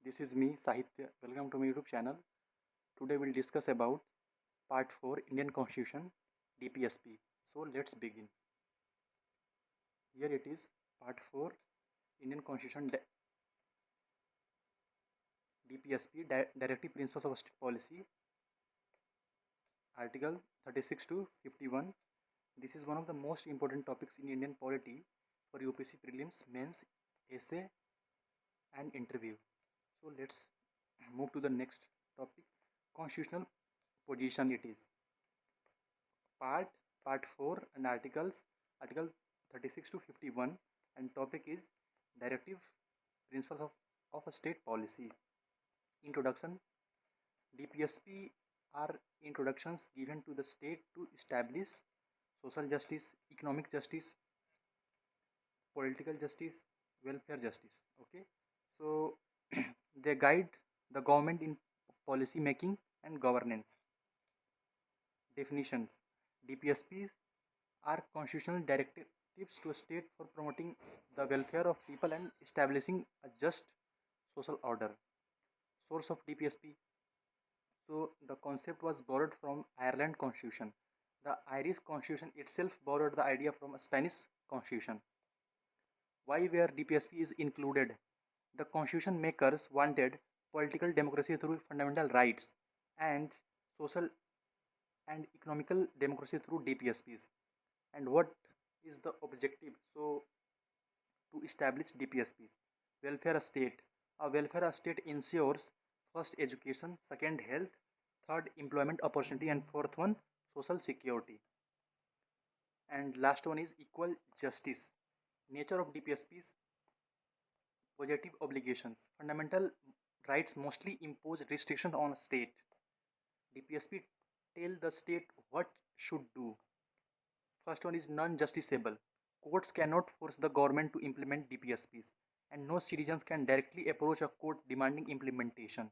This is me, Sahitya. Welcome to my YouTube channel. Today we'll discuss about Part 4 Indian Constitution DPSP. So let's begin. Here it is, Part 4 Indian Constitution DPSP Directive Principles of State Policy, Article 36 to 51. This is one of the most important topics in Indian polity for UPSC prelims, mains, essay, and interview. So let's move to the next topic. Constitutional position it is. Part 4 and Article 36 to 51, and topic is Directive Principles of a State Policy. Introduction. DPSP are introductions given to the state to establish social justice, economic justice, political justice, welfare justice. Okay, so they guide the government in policy making and governance. Definitions. DPSPs are constitutional directives to a state for promoting the welfare of people and establishing a just social order. Source of DPSP. So the concept was borrowed from Ireland Constitution. The Irish Constitution itself borrowed the idea from a Spanish Constitution. Why where DPSP is included? The Constitution makers wanted political democracy through fundamental rights and social and economical democracy through DPSPs. And what is the objective? So to establish DPSPs. Welfare state. A welfare state ensures first education, second health, third employment opportunity, and fourth one social security. And last one is equal justice. Nature of DPSPs. Positive obligations. Fundamental rights mostly impose restrictions on a state. DPSP tell the state what should do. First one is non-justiciable. Courts cannot force the government to implement DPSPs, and no citizens can directly approach a court demanding implementation.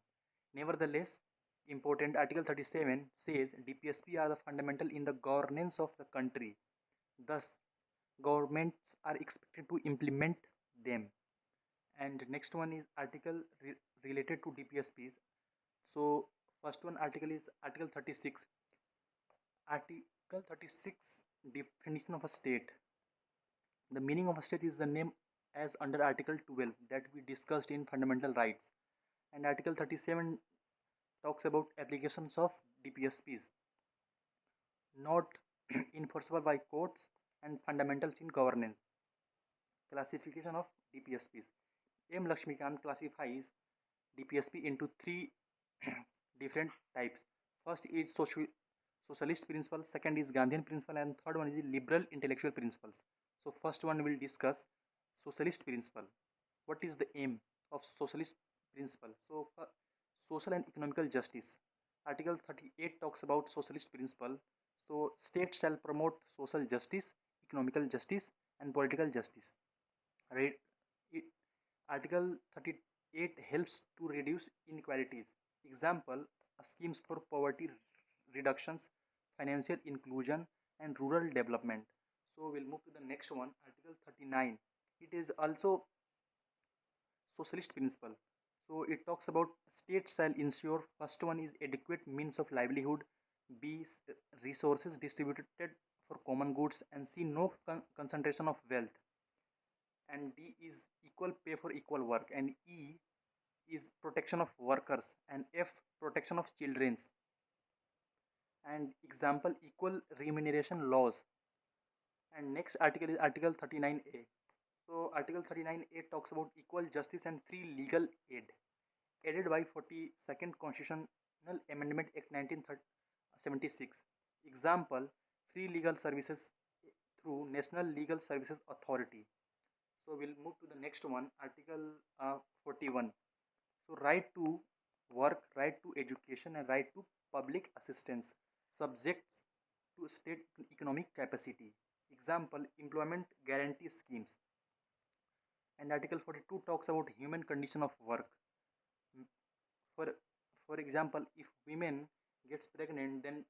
Nevertheless, important Article 37 says DPSP are the fundamental in the governance of the country. Thus, governments are expected to implement them. And next one is article related to DPSPs. So first one article is Article 36. Article 36 definition of a state. The meaning of a state is the name as under Article 12 that we discussed in fundamental rights. And Article 37 talks about applications of DPSPs. Not enforceable by courts and fundamentals in governance. Classification of DPSPs. M. Lakshmikant classifies DPSP into three different types. First is socialist principle, second is Gandhian principle, and third one is liberal intellectual principles. So first one we will discuss socialist principle. What is the aim of socialist principle? So social and economical justice. Article 38 talks about socialist principle. So state shall promote social justice, economical justice, and political justice. Right? Article 38 helps to reduce inequalities. Example, schemes for poverty reductions, financial inclusion, and rural development. So we'll move to the next one, Article 39. It is also socialist principle. So it talks about state shall ensure first one is adequate means of livelihood, B resources distributed for common goods, and C no concentration of wealth, and D is equal pay for equal work, and E is protection of workers, and F protection of children's. And example, equal remuneration laws. And next article is Article 39A. So Article 39A talks about equal justice and free legal aid, aided by 42nd Constitutional Amendment Act 1976. Example, free legal services through National Legal Services Authority. So we'll move to the next one, Article 41. So right to work, right to education, and right to public assistance, subjects to state economic capacity. Example, employment guarantee schemes. And Article 42 talks about human condition of work. For example, if women gets pregnant, then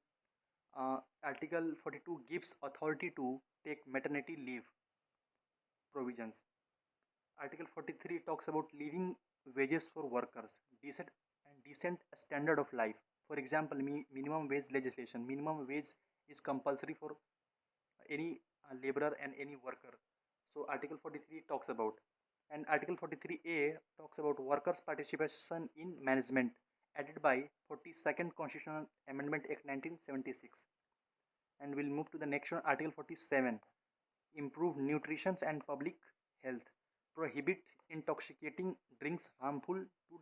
Article 42 gives authority to take maternity leave provisions. Article 43 talks about living wages for workers, decent standard of life. For example, minimum wage legislation. Minimum wage is compulsory for any laborer and any worker. So Article 43 talks about, and Article 43A talks about workers' participation in management, added by 42nd Constitutional Amendment Act 1976. And we'll move to the next one, Article 47, improve nutrition and public health, prohibit intoxicating drinks harmful to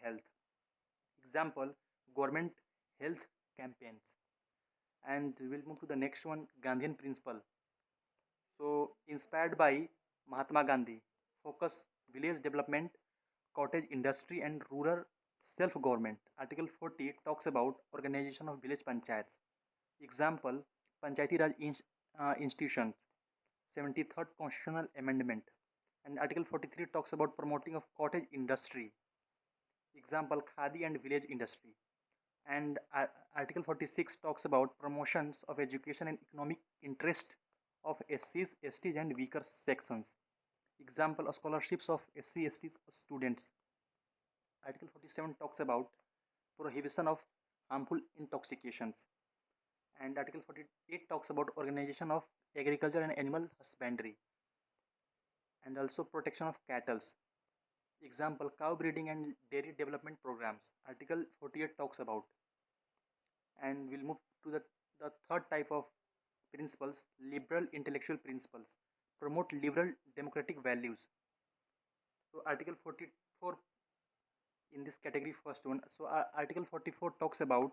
health. Example, government health campaigns. And we'll move to the next one, Gandhian principle. So inspired by Mahatma Gandhi, focus village development, cottage industry and rural self-government. Article 40 talks about organization of village panchayats. Example, Panchayati Raj institutions, 73rd Constitutional Amendment. And Article 43 talks about promoting of cottage industry. Example, Khadi and village industry. And Article 46 talks about promotions of education and economic interest of SCs, STs and weaker sections. Example, scholarships of SC, STs students. Article 47 talks about prohibition of harmful intoxications. And Article 48 talks about organization of agriculture and animal husbandry. And also protection of cattle. Example, cow breeding and dairy development programs. Article 48 talks about. And we'll move to the third type of principles, liberal intellectual principles. Promote liberal democratic values. So Article 44 in this category, first one. So Article 44 talks about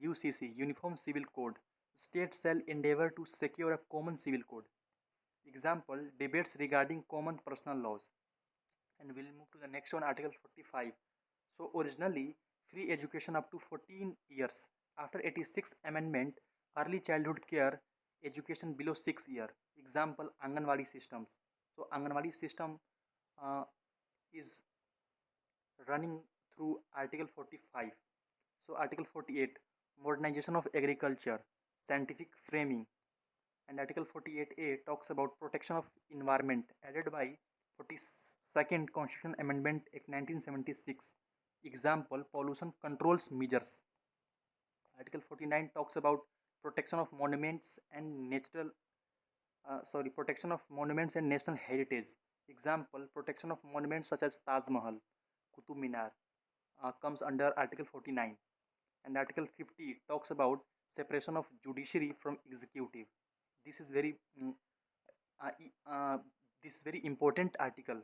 UCC, Uniform Civil Code. States shall endeavor to secure a common civil code. Example, debates regarding common personal laws. And we'll move to the next one, Article 45. So originally, free education up to 14 years. After 86th Amendment, early childhood care education below 6 year. Example, Anganwadi systems. So Anganwadi system is running through Article 45. So Article 48, modernization of agriculture, scientific framing. And Article 48A talks about protection of environment, added by 42nd Constitutional Amendment Act 1976. Example, pollution controls measures. Article 49 talks about protection of monuments and protection of monuments and national heritage. Example, protection of monuments such as Taj Mahal, Qutub Minar comes under Article 49. And Article 50 talks about separation of judiciary from executive. This is very very important article.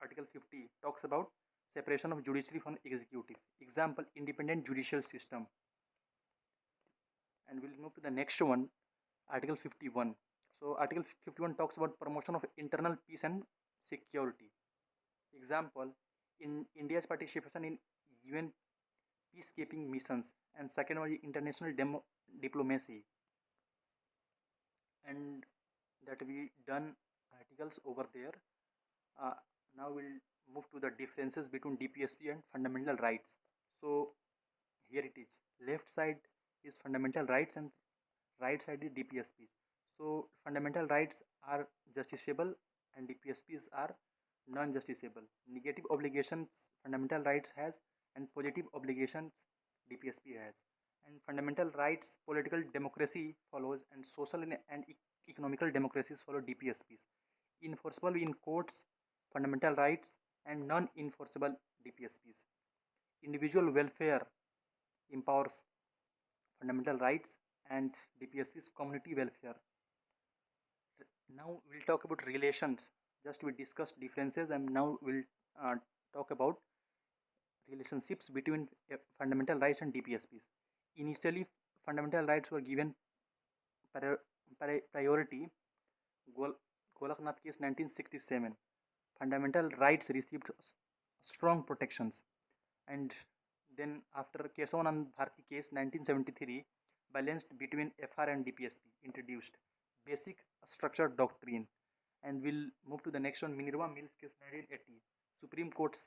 Article 50 talks about separation of judiciary from executive. Example, independent judicial system. And we'll move to the next one, Article 51. So Article 51 talks about promotion of internal peace and security. Example, in India's participation in UN peacekeeping missions, and second one is international diplomacy. And that we done articles over there. Now we'll move to the differences between DPSP and fundamental rights. So here it is. Left side is fundamental rights and right side is DPSPs. So fundamental rights are justiciable and DPSPs are non-justiciable. Negative obligations fundamental rights has and positive obligations DPSP has. And fundamental rights, political democracy follows, and social and economical democracies follow DPSPs. Enforceable in courts, fundamental rights, and non-enforceable DPSPs. Individual welfare empowers fundamental rights, and DPSPs community welfare. Now we'll talk about relations. Just we discussed differences, and now we'll talk about relationships between fundamental rights and DPSPs. Initially, fundamental rights were given priority. Golaknath case 1967. Fundamental rights received strong protections. And then after Kesavanand Bharati case 1973, balanced between FR and DPSP introduced basic structured doctrine. And we'll move to the next one, Minerva Mills case 1980. Supreme Court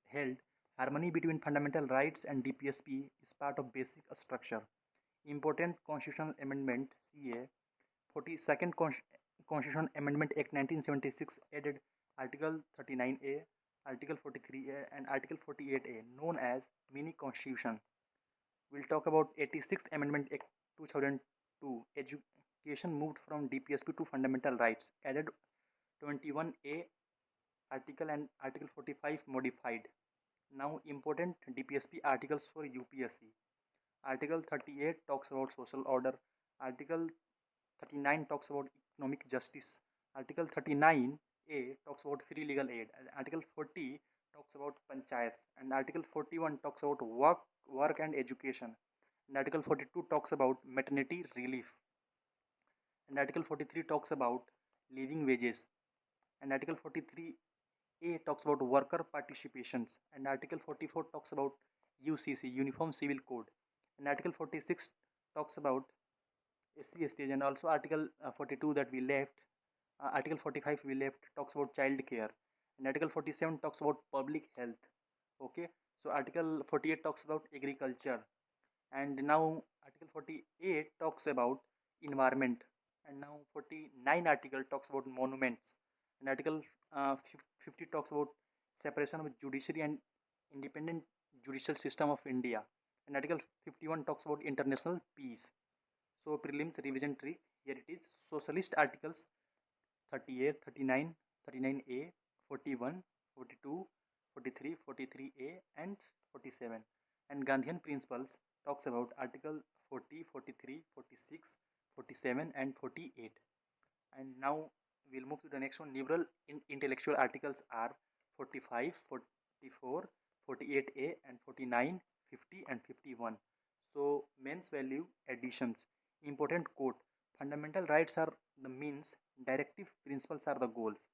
held harmony between fundamental rights and DPSP is part of basic structure. Important Constitutional Amendment CA 42nd Constitutional Amendment Act 1976 added Article 39A Article 43A and Article 48A, known as Mini Constitution. We'll talk about 86th Amendment Act 2002. Education moved from DPSP to fundamental rights. Added 21A article and Article 45 modified. Now important DPSP articles for UPSC. Article 38 talks about social order. Article 39 talks about economic justice. Article 39A talks about free legal aid. And Article 40 talks about panchayats. And Article 41 talks about work and education. And Article 42 talks about maternity relief. And Article 43 talks about living wages. And Article 43A talks about worker participations. And Article 44 talks about UCC, Uniform Civil Code. And Article 46 talks about SC stage, and also Article 42 that we left, Article 45 we left talks about child care, and Article 47 talks about public health. Okay, so Article 48 talks about agriculture, and now Article 48 talks about environment, and now 49 article talks about monuments, and Article 50 talks about separation of judiciary and independent judicial system of India, and Article 51 talks about international peace. So prelims revision trick, here it is. Socialist articles 38, 39, 39A, 41, 42, 43, 43A and 47. And Gandhian principles talks about article 40, 43, 46, 47 and 48. And now we'll move to the next one. Liberal intellectual articles are 45, 44, 48A and 49, 50 and 51. So means value additions. Important quote: fundamental rights are the means, directive principles are the goals.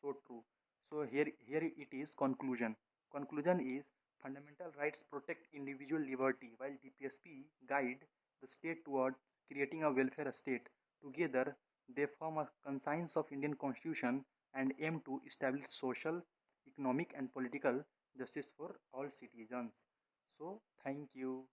So true. So here it is conclusion. Conclusion is fundamental rights protect individual liberty while DPSP guide the state towards creating a welfare state. Together they form a conscience of Indian Constitution and aim to establish social, economic and political justice for all citizens. So thank you.